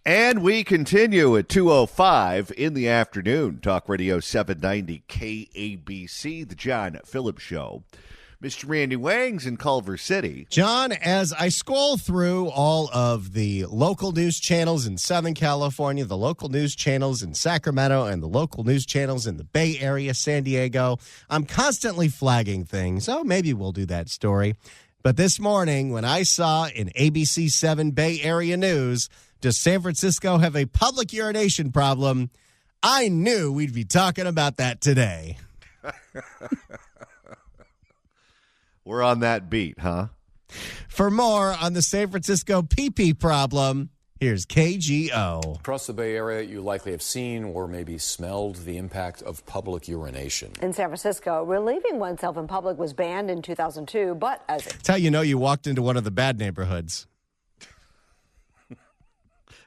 And we continue at 2:05 in the afternoon. Talk Radio 790 KABC, the John Phillips Show. Mr. Randy Wang's in Culver City. John, as I scroll through all of the local news channels in Southern California, the local news channels in Sacramento, and the local news channels in the Bay Area, San Diego, I'm constantly flagging things. Oh, maybe we'll do that story. But this morning, when I saw in ABC 7 Bay Area News, does San Francisco have a public urination problem? I knew we'd be talking about that today. We're on that beat, huh? For more on the San Francisco pee-pee problem, here's KGO. Across the Bay Area, you likely have seen or maybe smelled the impact of public urination. In San Francisco, relieving oneself in public was banned in 2002, but as That's how you know you walked into one of the bad neighborhoods.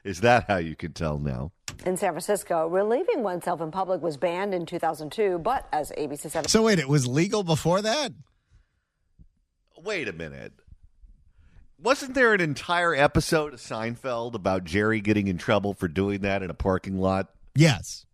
Is that how you can tell now? in San Francisco, relieving oneself in public was banned in 2002, but as ABC 7... So wait, it was legal before that? Wait a minute. Wasn't there an entire episode of Seinfeld about Jerry getting in trouble for doing that in a parking lot? Yes.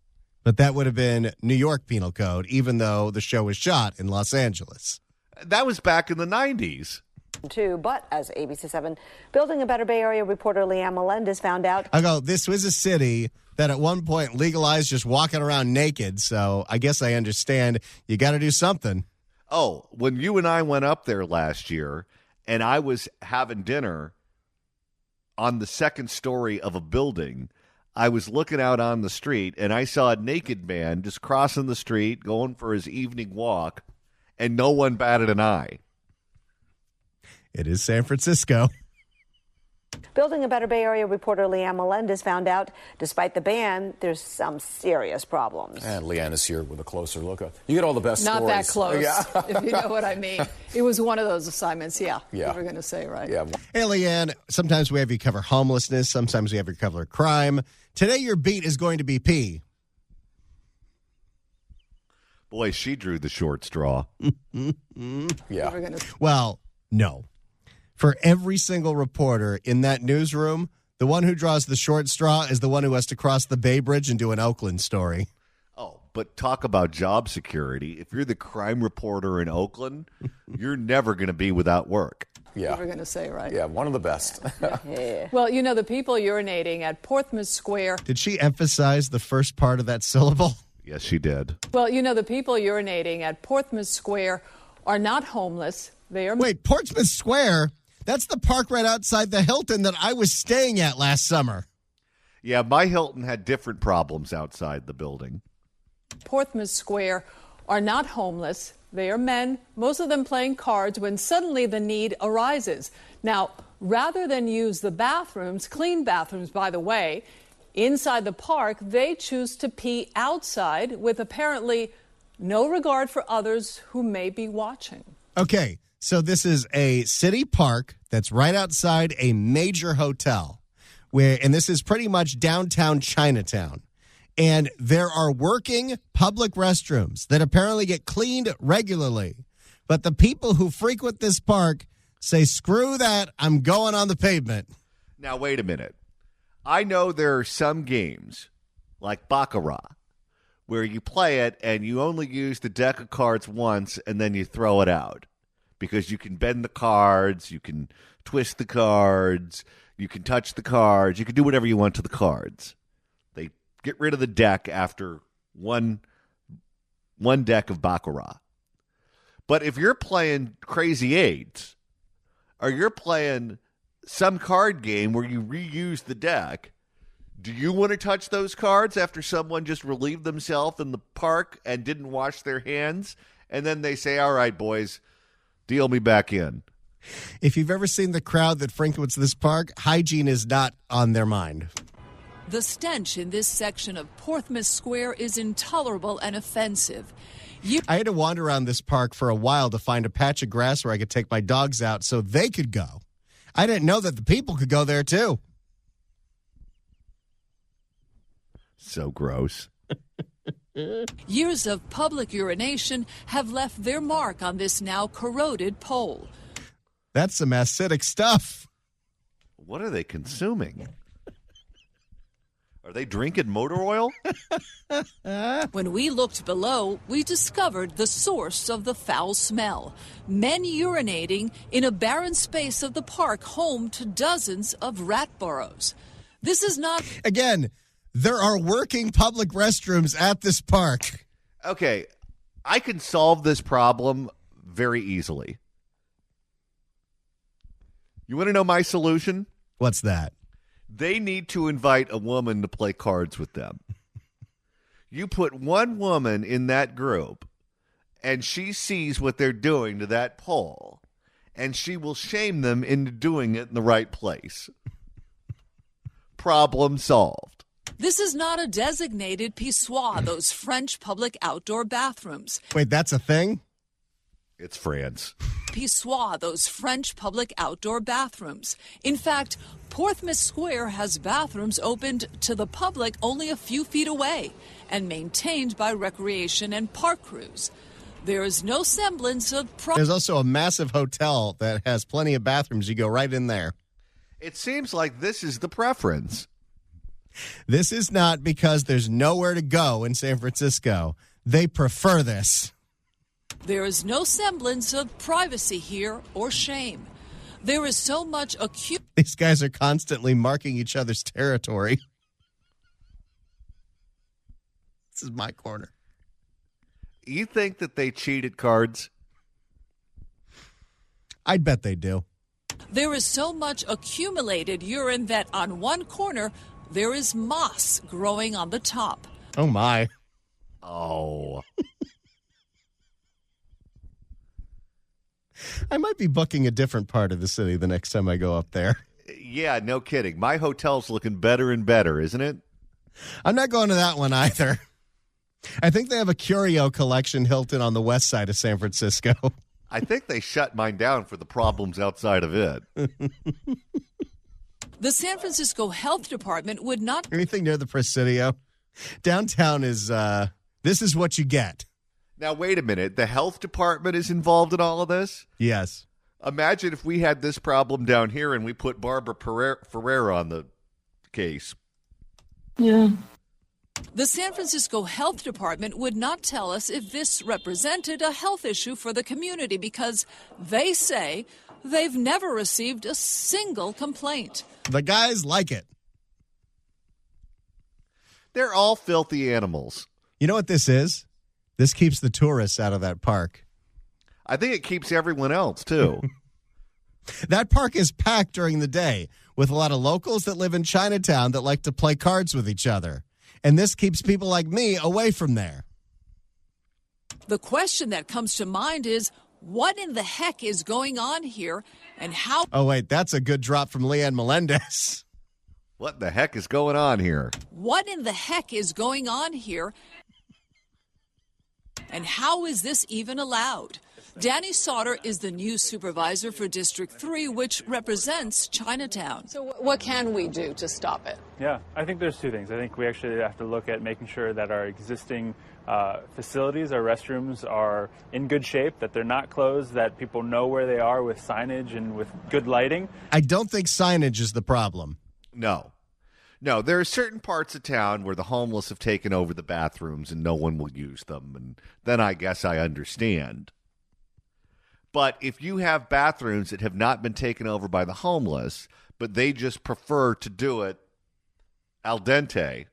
But that would have been New York Penal Code, even though the show was shot in Los Angeles. That was back in the 90s. Too, but as ABC 7 Building a Better Bay Area reporter Leanne Melendez found out. I go, this was a city that at one point legalized just walking around naked, so I guess I understand you got to do something. Oh, when you and I went up there last year, and I was having dinner on the second story of a building, I was looking out on the street, and I saw a naked man just crossing the street, going for his evening walk, and no one batted an eye. It is San Francisco. Building a Better Bay Area reporter Leanne Melendez found out, despite the ban, there's some serious problems. And Leanne is here with a closer look. You get all the best Not stories. that close, Yeah. if you know what I mean. It was one of those assignments, Yeah. you were going to say, right? Yeah. Hey, Leanne, sometimes we have you cover homelessness. Sometimes we have you cover crime. Today, your beat is going to be pee. Boy, she drew the short straw. Yeah. Well, no. For every single reporter in that newsroom, the one who draws the short straw is the one who has to cross the Bay Bridge and do an Oakland story. Oh, but talk about job security. If you're the crime reporter in Oakland, you're never going to be without work. Yeah. You were going to say, right? Yeah, one of the best. Well, you know, the people urinating at Portsmouth Square. Did she emphasize the first part of that syllable? Yes, she did. Well, you know, the people urinating at Portsmouth Square are not homeless. They are. Wait, Portsmouth Square? That's the park right outside the Hilton that I was staying at last summer. Yeah, my Hilton had different problems outside the building. Portsmouth Square are not homeless. They are men, most of them playing cards, when suddenly the need arises. Now, rather than use the bathrooms, clean bathrooms, by the way, inside the park, they choose to pee outside with apparently no regard for others who may be watching. Okay, so this is a city park that's right outside a major hotel, and this is pretty much downtown Chinatown. And there are working public restrooms that apparently get cleaned regularly. But the people who frequent this park say, screw that, I'm going on the pavement. Now, wait a minute. I know there are some games, like Baccarat, where you play it and you only use the deck of cards once and then you throw it out. Because you can bend the cards, you can twist the cards, you can touch the cards, you can do whatever you want to the cards. They get rid of the deck after one deck of Baccarat. But if you're playing Crazy Eights, or you're playing some card game where you reuse the deck, do you want to touch those cards after someone just relieved themselves in the park and didn't wash their hands? And then they say, all right, boys, deal me back in. If you've ever seen the crowd that frequents this park, hygiene is not on their mind. The stench in this section of Portsmouth Square is intolerable and offensive. I had to wander around this park for a while to find a patch of grass where I could take my dogs out so they could go. I didn't know that the people could go there, too. So gross. Years of public urination have left their mark on this now corroded pole. That's some acidic stuff. What are they consuming? Are they drinking motor oil? When we looked below, we discovered the source of the foul smell. Men urinating in a barren space of the park home to dozens of rat burrows. This is not... Again, there are working public restrooms at this park. Okay, I can solve this problem very easily. You want to know my solution? What's that? They need to invite a woman to play cards with them. You put one woman in that group, and she sees what they're doing to that pole, and she will shame them into doing it in the right place. Problem solved. This is not a designated pissoir, those French public outdoor bathrooms. Wait, that's a thing? It's France. Pissoir, those French public outdoor bathrooms. In fact, Portsmouth Square has bathrooms opened to the public only a few feet away and maintained by recreation and park crews. There is no semblance of... There's also a massive hotel that has plenty of bathrooms. You go right in there. It seems like this is the preference. This is not because there's nowhere to go in San Francisco. They prefer this. There is no semblance of privacy here or shame. There is so much acute... These guys are constantly marking each other's territory. This is my corner. You think that they cheated cards? I'd bet they do. There is so much accumulated urine that on one corner, there is moss growing on the top. Oh, my. Oh. I might be booking a different part of the city the next time I go up there. Yeah, no kidding. My hotel's looking better and better, isn't it? I'm not going to that one either. I think they have a curio collection Hilton on the west side of San Francisco. I think they shut mine down for the problems outside of it. The San Francisco Health Department would not... Anything near the Presidio? Downtown is, this is what you get. Now, wait a minute. The health department is involved in all of this? Yes. Imagine if we had this problem down here and we put Barbara Ferreira on the case. Yeah. The San Francisco Health Department would not tell us if this represented a health issue for the community because they say they've never received a single complaint. The guys like it. They're all filthy animals. You know what this is? This keeps the tourists out of that park. I think it keeps everyone else, too. That park is packed during the day with a lot of locals that live in Chinatown that like to play cards with each other. And this keeps people like me away from there. The question that comes to mind is, what in the heck is going on here and how... Oh, wait, that's a good drop from Leanne Melendez. What the heck is going on here? What in the heck is going on here? And how is this even allowed? Danny Sauter is the news supervisor for District 3, which represents Chinatown. So what can we do to stop it? Yeah, I think there's two things. I think we actually have to look at making sure that our existing facilities, our restrooms, are in good shape, that they're not closed, that people know where they are with signage and with good lighting. I don't think signage is the problem. No, there are certain parts of town where the homeless have taken over the bathrooms and no one will use them. And then I guess I understand. But if you have bathrooms that have not been taken over by the homeless, but they just prefer to do it al dente,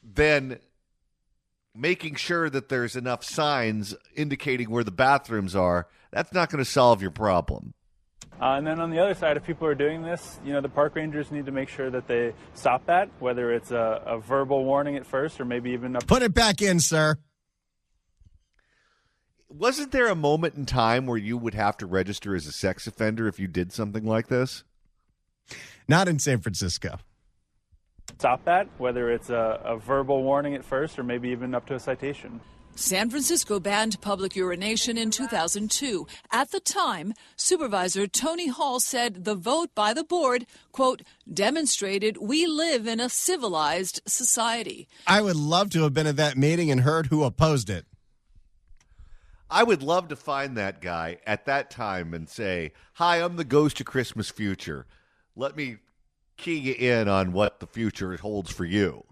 then making sure that there's enough signs indicating where the bathrooms are, that's not going to solve your problem. And then on the other side, if people are doing this, the park rangers need to make sure that they stop that, whether it's a verbal warning at first or maybe even a... Put it back in, sir. Wasn't there a moment in time where you would have to register as a sex offender if you did something like this? Not in San Francisco. Stop that, whether it's a verbal warning at first or maybe even up to a citation. San Francisco banned public urination in 2002. At the time, Supervisor Tony Hall said the vote by the board, quote, demonstrated we live in a civilized society. I would love to have been at that meeting and heard who opposed it. I would love to find that guy at that time and say, hi, I'm the ghost of Christmas future. Let me key you in on what the future holds for you.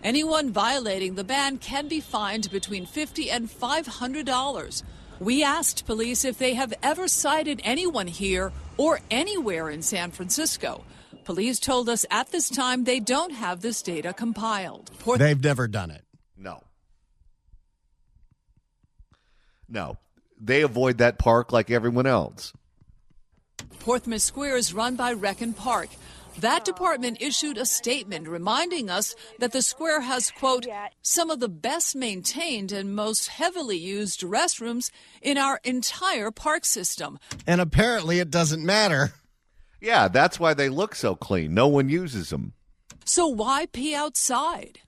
Anyone violating the ban can be fined between $50 and $500. We asked police if they have ever cited anyone here or anywhere in San Francisco. Police told us at this time they don't have this data compiled. They've never done it. No. They avoid that park like everyone else. Portsmouth Square is run by Rec and Park. That department issued a statement reminding us that the square has, quote, some of the best maintained and most heavily used restrooms in our entire park system. And apparently it doesn't matter. Yeah, that's why they look so clean. No one uses them. So why pee outside?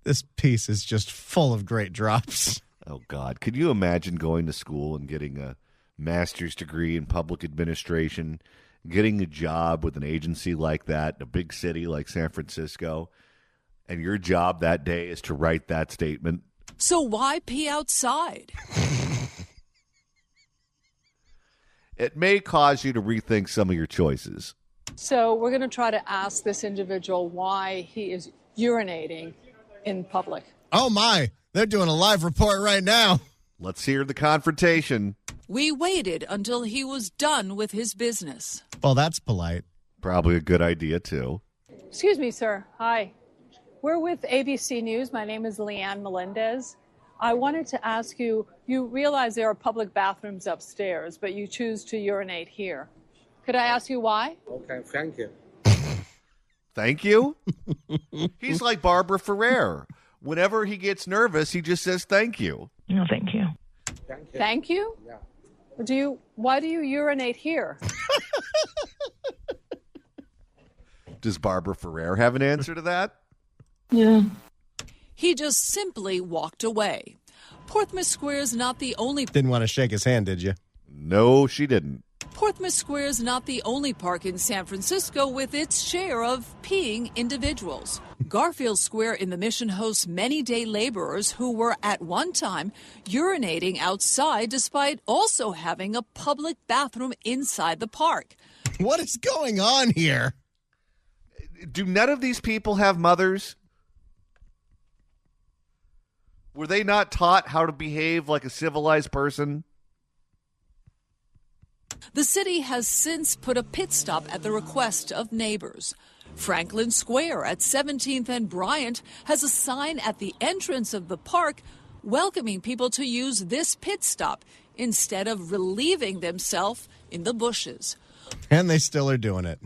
This piece is just full of great drops. Oh, God. Could you imagine going to school and getting a master's degree in public administration, getting a job with an agency like that in a big city like San Francisco, and your job that day is to write that statement? So why pee outside? It may cause you to rethink some of your choices. So we're going to try to ask this individual why he is urinating in public. Oh, my. They're doing a live report right now. Let's hear the confrontation. We waited until he was done with his business. Well, that's polite. Probably a good idea, too. Excuse me, sir. Hi. We're with ABC News. My name is Leanne Melendez. I wanted to ask you, you realize there are public bathrooms upstairs, but you choose to urinate here. Could I ask you why? Okay, thank you. Thank you? He's like Barbara Ferrer. Whenever he gets nervous, he just says thank you. No, thank you. Thank you. Thank you? Yeah. Why do you urinate here? Does Barbara Ferrer have an answer to that? Yeah. He just simply walked away. Portsmouth Square is not the only... Didn't want to shake his hand, did you? No, she didn't. Portsmouth Square is not the only park in San Francisco with its share of peeing individuals. Garfield Square in the Mission hosts many day laborers who were at one time urinating outside despite also having a public bathroom inside the park. What is going on here? Do none of these people have mothers? Were they not taught how to behave like a civilized person? The city has since put a pit stop at the request of neighbors. Franklin Square at 17th and Bryant has a sign at the entrance of the park welcoming people to use this pit stop instead of relieving themselves in the bushes. And they still are doing it.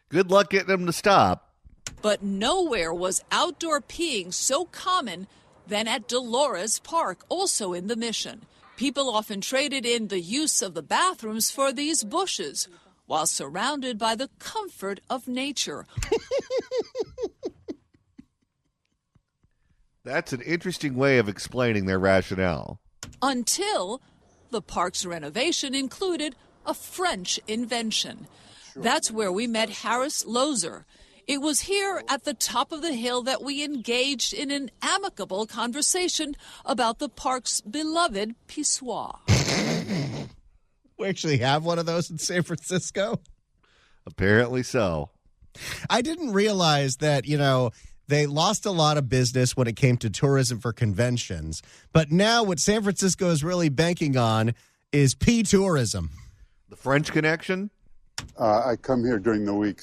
Good luck getting them to stop. But nowhere was outdoor peeing so common than at Dolores Park, also in the Mission. People often traded in the use of the bathrooms for these bushes, while surrounded by the comfort of nature. That's an interesting way of explaining their rationale. Until the park's renovation included a French invention. That's where we met Harris Lozer. It was here at the top of the hill that we engaged in an amicable conversation about the park's beloved pissoir. We actually have one of those in San Francisco. Apparently so. I didn't realize that, they lost a lot of business when it came to tourism for conventions. But now what San Francisco is really banking on is tourism. The French Connection? I come here during the week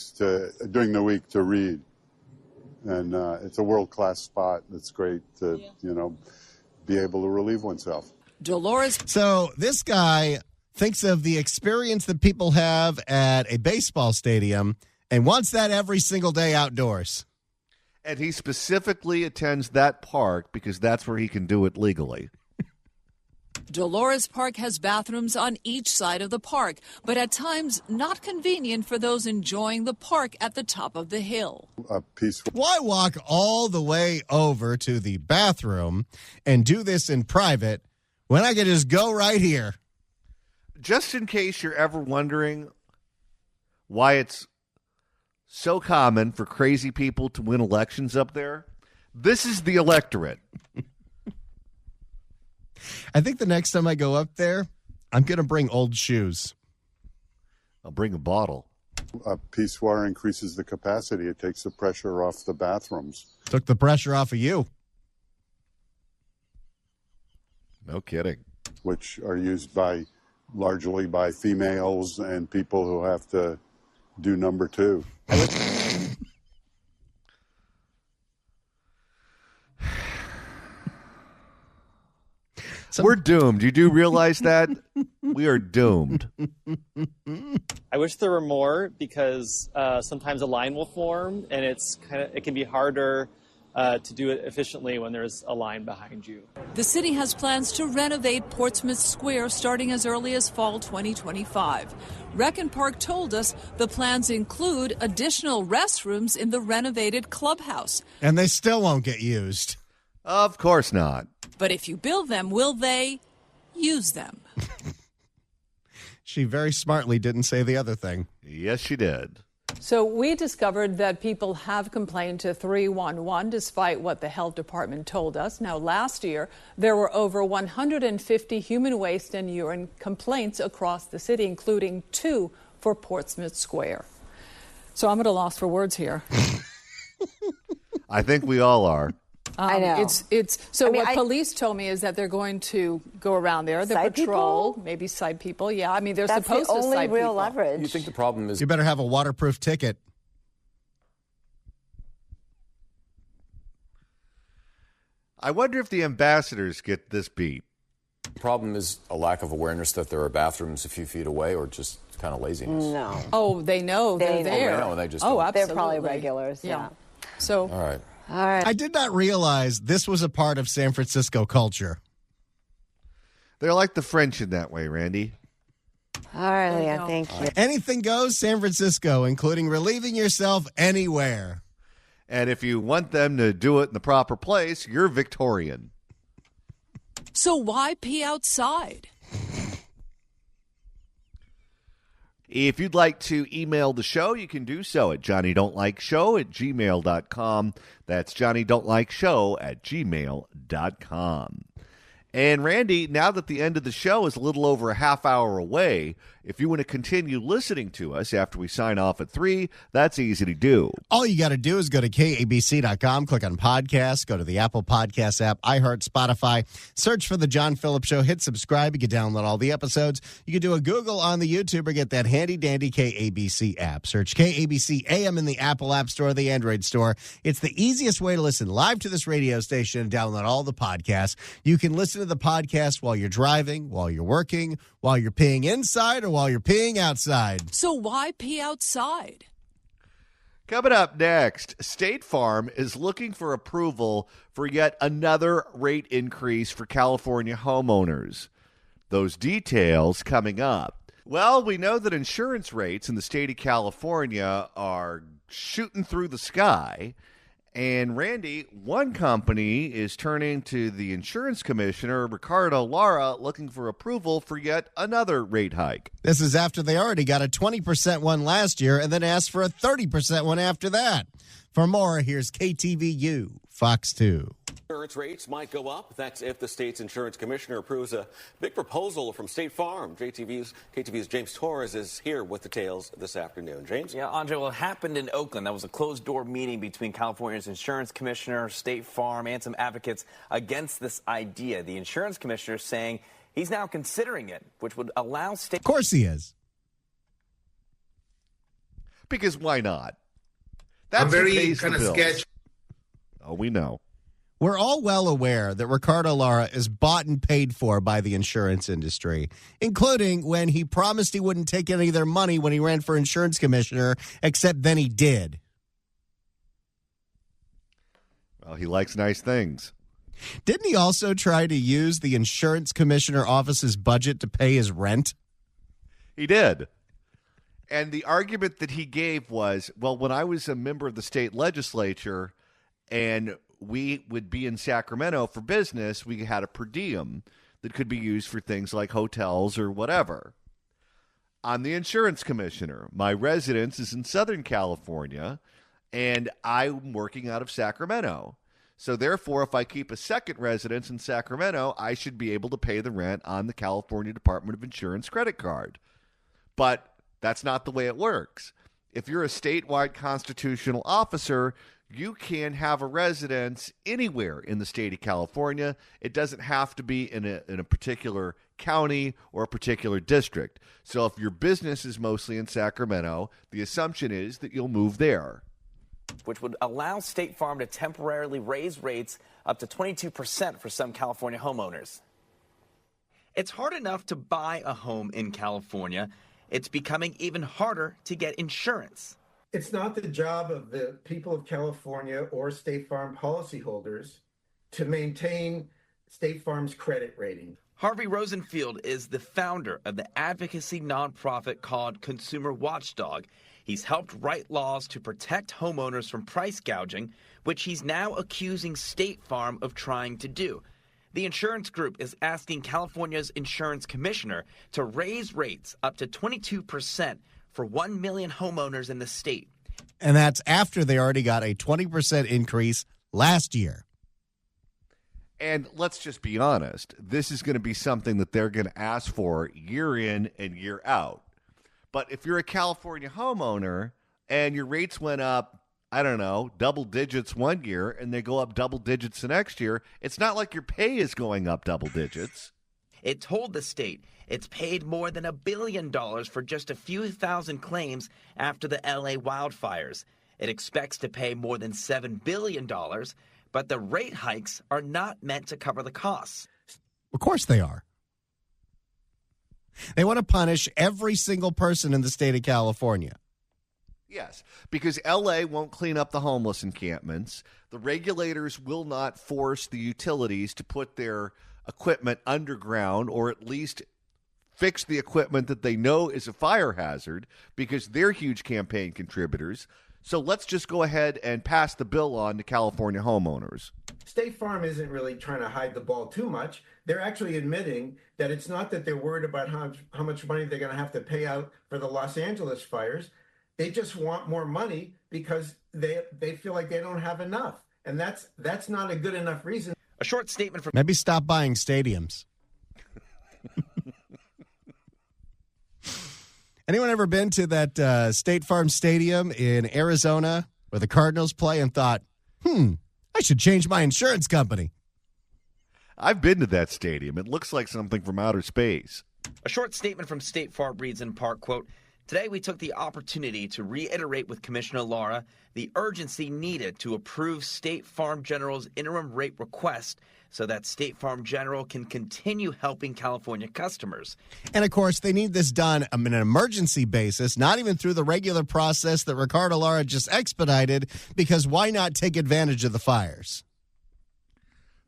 to read, and it's a world-class spot. It's great to be able to relieve oneself. Dolores. So this guy thinks of the experience that people have at a baseball stadium and wants that every single day outdoors. And he specifically attends that park because that's where he can do it legally. Dolores Park has bathrooms on each side of the park, but at times not convenient for those enjoying the park at the top of the hill. Why walk all the way over to the bathroom and do this in private when I can just go right here? Just in case you're ever wondering why it's so common for crazy people to win elections up there, this is the electorate. I think the next time I go up there, I'm going to bring old shoes. I'll bring a bottle. A pissoir increases the capacity. It takes the pressure off the bathrooms. Took the pressure off of you. No kidding. Which are used largely by females and people who have to do number two. We're doomed. You do realize that? We are doomed. I wish there were more because sometimes a line will form and it can be harder to do it efficiently when there's a line behind you. The city has plans to renovate Portsmouth Square starting as early as fall 2025. Rec and Park told us the plans include additional restrooms in the renovated clubhouse. And they still won't get used. Of course not. But if you build them, will they use them? She very smartly didn't say the other thing. Yes, she did. So we discovered that people have complained to 311 despite what the health department told us. Now, last year, there were over 150 human waste and urine complaints across the city, including 2 for Portsmouth Square. So I'm at a loss for words here. I think we all are. I know. What police told me is that they're going to go around there, the patrol, maybe cite people. Yeah, I mean, they're supposed to cite people. That's the only real leverage. You think the problem is... You better have a waterproof ticket. I wonder if the ambassadors get this beat. The problem is a lack of awareness that there are bathrooms a few feet away, or just kind of laziness. No. Oh, they know they're there. They know, they just absolutely. They're probably regulars, yeah. So, all right. I did not realize this was a part of San Francisco culture. They're like the French in that way, Randy. All right, Leah, thank you. Anything goes San Francisco, including relieving yourself anywhere. And if you want them to do it in the proper place, you're Victorian. So why pee outside? If you'd like to email the show, you can do so at johnnydon'tlikeshow@gmail.com. That's johnnydon'tlikeshow@gmail.com. And Randy, now that the end of the show is a little over a half hour away, if you want to continue listening to us after we sign off at 3, that's easy to do. All you got to do is go to KABC.com, click on podcasts, go to the Apple Podcast app, iHeart, Spotify, search for The John Phillips Show, hit subscribe. You can download all the episodes. You can do a Google on the YouTube or get that handy-dandy KABC app. Search KABC AM in the Apple App Store, the Android Store. It's the easiest way to listen live to this radio station and download all the podcasts. You can listen to the podcast while you're driving, while you're working, while you're peeing inside, or while you're peeing outside. So why pee outside? Coming up next, State Farm is looking for approval for yet another rate increase for California homeowners. Those details coming up. Well, we know that insurance rates in the state of California are shooting through the sky. And Randy, one company is turning to the insurance commissioner, Ricardo Lara, looking for approval for yet another rate hike. This is after they already got a 20% one last year and then asked for a 30% one after that. For more, here's KTVU, Fox 2. Insurance rates might go up. That's if the state's insurance commissioner approves a big proposal from State Farm. KTV's James Torres is here with details this afternoon. James? Yeah, Andre, well, it happened in Oakland. That was a closed-door meeting between California's insurance commissioner, State Farm, and some advocates against this idea. The insurance commissioner saying he's now considering it, which would allow state... Of course he is. Because why not? That's I'm very kind of sketchy. Oh, we know. We're all well aware that Ricardo Lara is bought and paid for by the insurance industry, including when he promised he wouldn't take any of their money when he ran for insurance commissioner, except then he did. Well, he likes nice things. Didn't he also try to use the insurance commissioner office's budget to pay his rent? He did. And the argument that he gave was, well, when I was a member of the state legislature and we would be in Sacramento for business, we had a per diem that could be used for things like hotels or whatever. I'm the insurance commissioner. My residence is in Southern California, and I'm working out of Sacramento. So therefore, if I keep a second residence in Sacramento, I should be able to pay the rent on the California Department of Insurance credit card. But that's not the way it works. If you're a statewide constitutional officer, you can have a residence anywhere in the state of California. It doesn't have to be in a particular county or a particular district. So if your business is mostly in Sacramento, the assumption is that you'll move there. Which would allow State Farm to temporarily raise rates up to 22% for some California homeowners. It's hard enough to buy a home in California. It's becoming even harder to get insurance. It's not the job of the people of California or State Farm policyholders to maintain State Farm's credit rating. Harvey Rosenfield is the founder of the advocacy nonprofit called Consumer Watchdog. He's helped write laws to protect homeowners from price gouging, which he's now accusing State Farm of trying to do. The insurance group is asking California's insurance commissioner to raise rates up to 22% for 1 million homeowners in the state. And that's after they already got a 20% increase last year. And let's just be honest, this is going to be something that they're going to ask for year in and year out. But if you're a California homeowner and your rates went up, I don't know, double digits one year and they go up double digits the next year, it's not like your pay is going up double digits. It told the state it's paid more than $1 billion for just a few thousand claims after the LA wildfires. It expects to pay more than $7 billion, but the rate hikes are not meant to cover the costs. Of course they are. They want to punish every single person in the state of California. Yes, because LA won't clean up the homeless encampments. The regulators will not force the utilities to put their equipment underground, or at least fix the equipment that they know is a fire hazard, because they're huge campaign contributors. So let's just go ahead and pass the bill on to California homeowners. State Farm isn't really trying to hide the ball too much. They're actually admitting that it's not that they're worried about how much money they're going to have to pay out for the Los Angeles fires. They just want more money because they feel like they don't have enough. And that's not a good enough reason. A short statement from... Maybe stop buying stadiums. Anyone ever been to that State Farm Stadium in Arizona where the Cardinals play and thought, I should change my insurance company? I've been to that stadium. It looks like something from outer space. A short statement from State Farm reads in part, quote, "Today we took the opportunity to reiterate with Commissioner Lara the urgency needed to approve State Farm General's interim rate request so that State Farm General can continue helping California customers." And, of course, they need this done on an emergency basis, not even through the regular process that Ricardo Lara just expedited, because why not take advantage of the fires?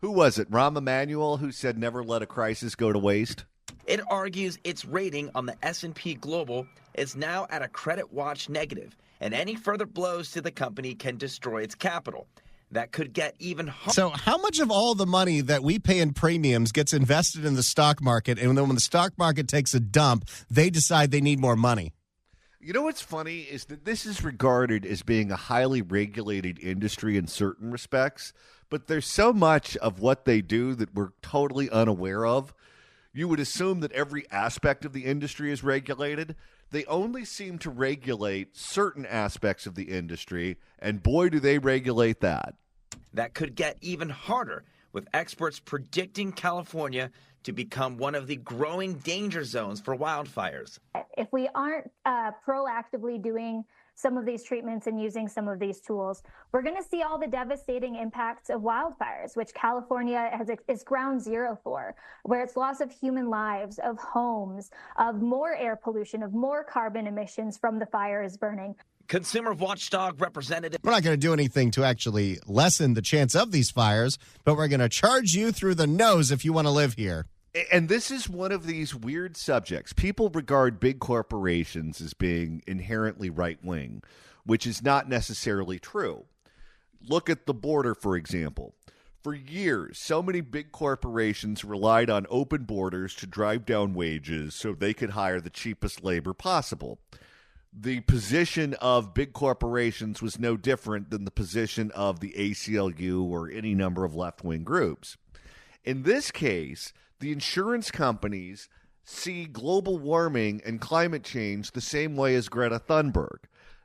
Who was it, Rahm Emanuel, who said never let a crisis go to waste? It argues its rating on the S&P Global is now at a credit watch negative, and any further blows to the company can destroy its capital. That could get even harder. So how much of all the money that we pay in premiums gets invested in the stock market, and then when the stock market takes a dump, they decide they need more money? You know what's funny is that this is regarded as being a highly regulated industry in certain respects, but there's so much of what they do that we're totally unaware of. You would assume that every aspect of the industry is regulated. They only seem to regulate certain aspects of the industry, and boy, do they regulate that. That could get even harder, with experts predicting California to become one of the growing danger zones for wildfires. If we aren't proactively doing some of these treatments and using some of these tools, we're going to see all the devastating impacts of wildfires, which California is ground zero for, where it's loss of human lives, of homes, of more air pollution, of more carbon emissions from the fires burning. Consumer Watchdog representative. We're not going to do anything to actually lessen the chance of these fires, but we're going to charge you through the nose if you want to live here. And this is one of these weird subjects. People regard big corporations as being inherently right-wing, which is not necessarily true. Look at the border, for example. For years, so many big corporations relied on open borders to drive down wages so they could hire the cheapest labor possible. the position of big corporations was no different than the position of the ACLU or any number of left-wing groups. In this case, the insurance companies see global warming and climate change the same way as Greta Thunberg.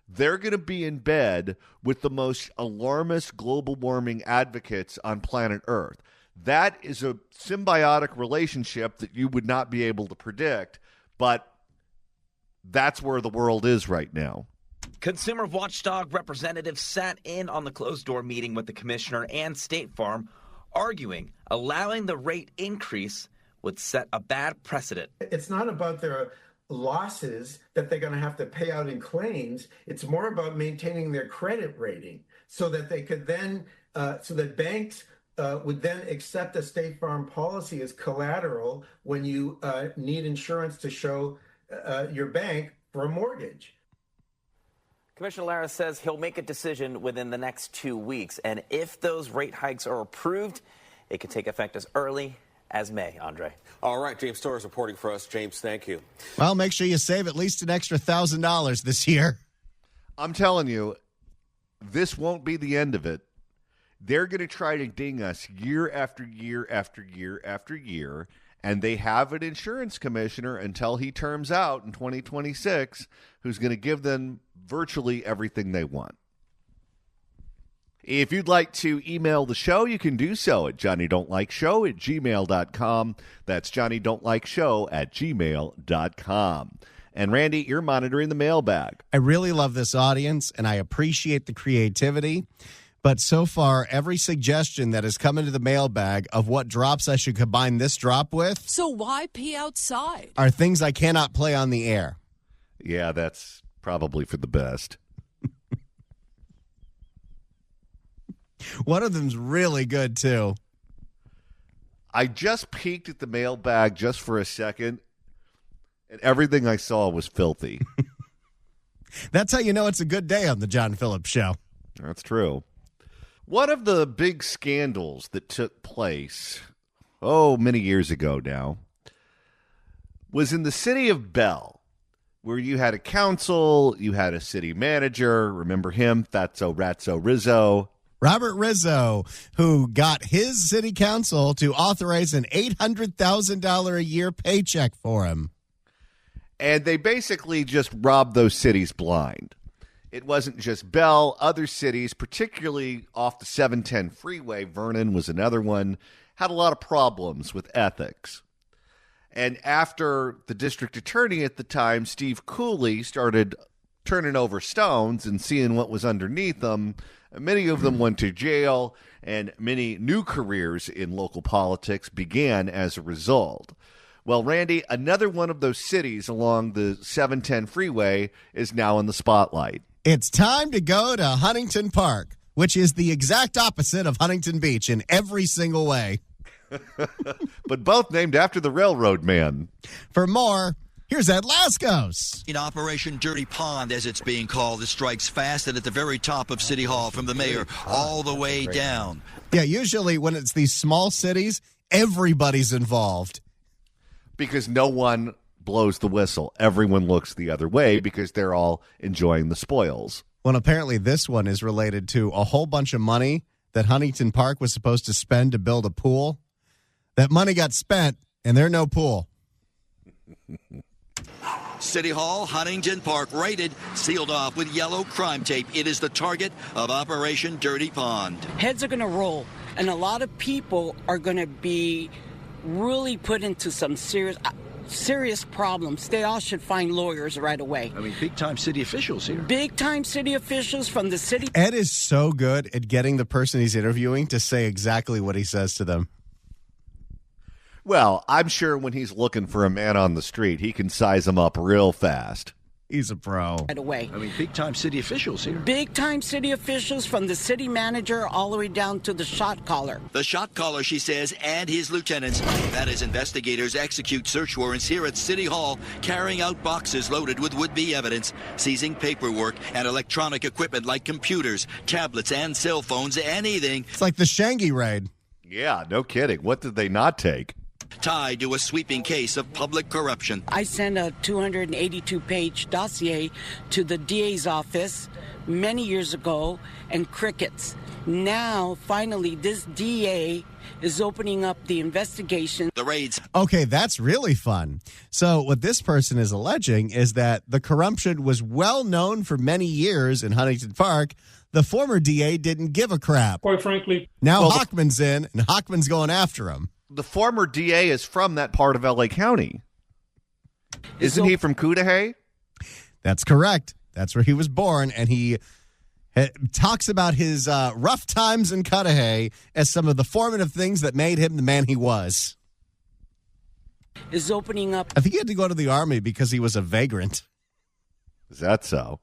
They're going to be in bed with the most alarmist global warming advocates on planet Earth. That is a symbiotic relationship that you would not be able to predict, but that's where the world is right now. Consumer watchdog representatives sat in on the closed-door meeting with the commissioner and State Farm, arguing allowing the rate increase would set a bad precedent. It's not about their losses that they're going to have to pay out in claims. It's more about maintaining their credit rating so that they could then, so that banks would then accept a State Farm policy as collateral when you need insurance to show your bank for a mortgage. Commissioner Lara says he'll make a decision within the next 2 weeks. And if those rate hikes are approved, it could take effect as early as May, Andre. All right, James Torres reporting for us. James, thank you. Well, make sure you save at least an extra $1,000 this year. I'm telling you, this won't be the end of it. They're going to try to ding us year after year after year after year, and they have an insurance commissioner until he terms out in 2026 who's going to give them virtually everything they want. If you'd like to email the show, you can do so at johnnydon'tlikeshow@gmail.com. That's johnnydon'tlikeshow@gmail.com. And Randy, you're monitoring the mailbag. I really love this audience, and I appreciate the creativity. But so far, every suggestion that has come into the mailbag of what drops I should combine this drop with So why pee outside? are things I cannot play on the air. Yeah, that's probably for the best. One of them's really good, too. I just peeked at the mailbag just for a second, and everything I saw was filthy. That's how you know it's a good day on the John Phillips Show. That's true. One of the big scandals that took place, many years ago now, was in the city of Bell, where you had a council, you had a city manager. Remember him? Fatso Ratso Rizzo. Robert Rizzo, who got his city council to authorize an $800,000 a year paycheck for him. And they basically just robbed those cities blind. It wasn't just Bell. Other cities, particularly off the 710 freeway, Vernon was another one, had a lot of problems with ethics. And after the district attorney at the time, Steve Cooley, started turning over stones and seeing what was underneath them, many of them went to jail, and many new careers in local politics began as a result. Well, Randy, another one of those cities along the 710 freeway is now in the spotlight. It's time to go to Huntington Park, which is the exact opposite of Huntington Beach in every single way. But both named after the railroad man. For more, here's Ed Laskos. In Operation Dirty Pond, as it's being called, it strikes fast and at the very top of City Hall from the mayor all the way down. Yeah, usually when it's these small cities, everybody's involved. Because no one blows the whistle. Everyone looks the other way because they're all enjoying the spoils. Well, apparently this one is related to a whole bunch of money that Huntington Park was supposed to spend to build a pool. That money got spent, and there's no pool. City Hall, Huntington Park, raided, sealed off with yellow crime tape. It is the target of Operation Dirty Pond. Heads are going to roll, and a lot of people are going to be really put into some serious problems. They all should find lawyers right away. I mean, big-time city officials here. Big-time city officials from the city. Ed is so good at getting the person he's interviewing to say exactly what he says to them. Well, I'm sure when he's looking for a man on the street, he can size him up real fast. He's a pro. Right away. I mean, big-time city officials here. Big-time city officials from the city manager all the way down to the shot caller. The shot caller, she says, and his lieutenants. That is, investigators execute search warrants here at City Hall, carrying out boxes loaded with would-be evidence, seizing paperwork and electronic equipment like computers, tablets, and cell phones, anything. It's like the Shanghai raid. Yeah, no kidding. What did they not take? tied to a sweeping case of public corruption. I sent a 282-page dossier to the DA's office many years ago, and crickets. Now, finally, this DA is opening up the investigation. The raids. Okay, that's really fun. So what this person is alleging is that the corruption was well known for many years in Huntington Park. The former DA didn't give a crap. Quite frankly. Now Hochman's in, and Hochman's going after him. The former DA is from that part of L.A. County. Isn't he from Cudahy? That's correct. That's where he was born, and he talks about his rough times in Cudahy as some of the formative things that made him the man he was. Is opening up. I think he had to go to the Army because he was a vagrant. Is that so?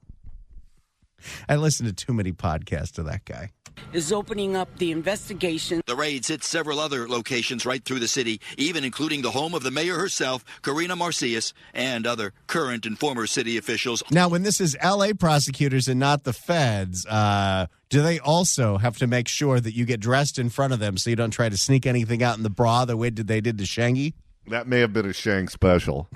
I listened to too many podcasts of that guy. Is opening up the investigation. The raids hit several other locations right through the city, even including the home of the mayor herself, Karina Marcias, and other current and former city officials. Now, when this is L.A. prosecutors and not the feds, do they also have to make sure that you get dressed in front of them so you don't try to sneak anything out in the bra the way they did to Shangy? That may have been a Shang special.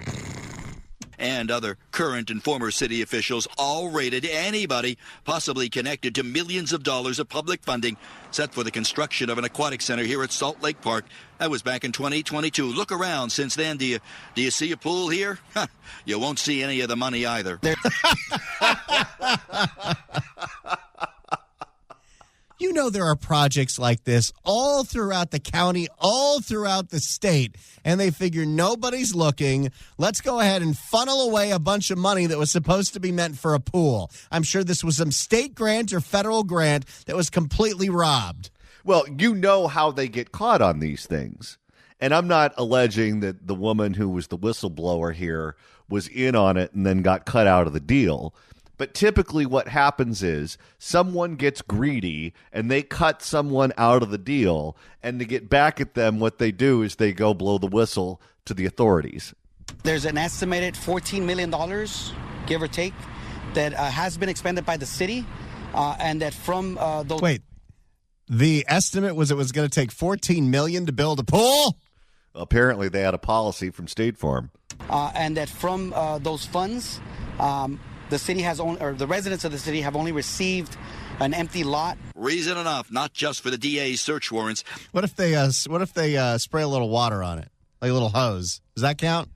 And other current and former city officials all raided anybody possibly connected to millions of dollars of public funding set for the construction of an aquatic center here at Salt Lake Park. That was back in 2022. Look around since then. Do you see a pool here? You won't see any of the money either. You know there are projects like this all throughout the county, all throughout the state, and they figure nobody's looking. Let's go ahead and funnel away a bunch of money that was supposed to be meant for a pool. I'm sure this was some state grant or federal grant that was completely robbed. Well, you know how they get caught on these things. And I'm not alleging that the woman who was the whistleblower here was in on it and then got cut out of the deal. But typically what happens is someone gets greedy and they cut someone out of the deal, and to get back at them, what they do is they go blow the whistle to the authorities. There's an estimated $14 million, give or take, that has been expended by the city, and that from those... Wait, the estimate was it was going to take $14 million to build a pool? Apparently they had a policy from State Farm. And that from those funds... the city has only, or the residents of the city have only received an empty lot. Reason enough, not just for the DA's search warrants. What if they spray a little water on it, like a little hose? Does that count?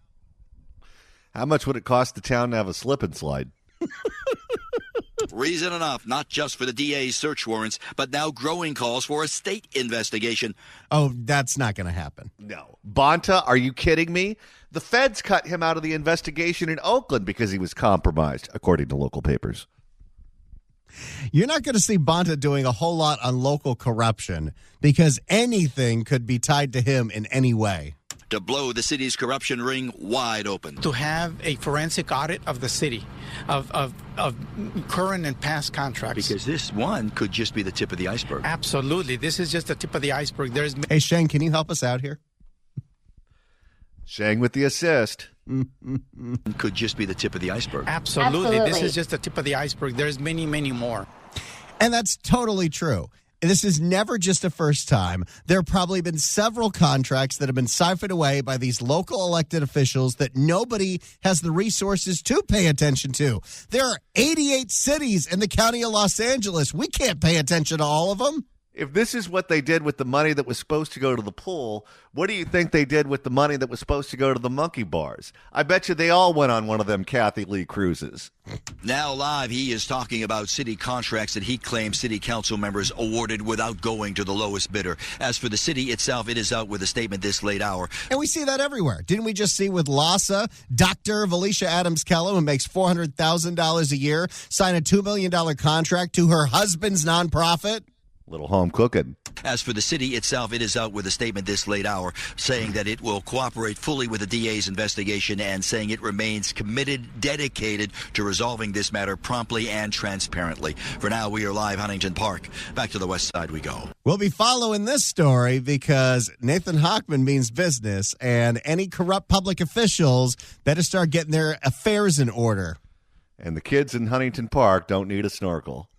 How much would it cost the town to have a slip and slide? Reason enough, not just for the DA's search warrants, but now growing calls for a state investigation. Oh, that's not going to happen. No. Bonta, are you kidding me? The feds cut him out of the investigation in Oakland because he was compromised, according to local papers. You're not going to see Bonta doing a whole lot on local corruption because anything could be tied to him in any way. To blow the city's corruption ring wide open. To have a forensic audit of the city, of current and past contracts. Because this one could just be the tip of the iceberg. Absolutely. This is just the tip of the iceberg. Hey, Shane, can you help us out here? Shang with the assist. Could just be the tip of the iceberg. Absolutely. This is just the tip of the iceberg. There's many, many more. And that's totally true. This is never just a first time. There have probably been several contracts that have been siphoned away by these local elected officials that nobody has the resources to pay attention to. There are 88 cities in the county of Los Angeles. We can't pay attention to all of them. If this is what they did with the money that was supposed to go to the pool, what do you think they did with the money that was supposed to go to the monkey bars? I bet you they all went on one of them Kathy Lee cruises. Now live, he is talking about city contracts that he claims city council members awarded without going to the lowest bidder. As for the city itself, it is out with a statement this late hour. And we see that everywhere. Didn't we just see with LASA, Dr. Valicia Adams-Kello, who makes $400,000 a year, sign a $2 million contract to her husband's nonprofit? Little home cooking. As for the city itself, it is out with a statement this late hour saying that it will cooperate fully with the DA's investigation and saying it remains committed, dedicated to resolving this matter promptly and transparently. For now, we are live Huntington Park. Back to the west side we go. We'll be following this story because Nathan Hochman means business, and any corrupt public officials better start getting their affairs in order. And the kids in Huntington Park don't need a snorkel.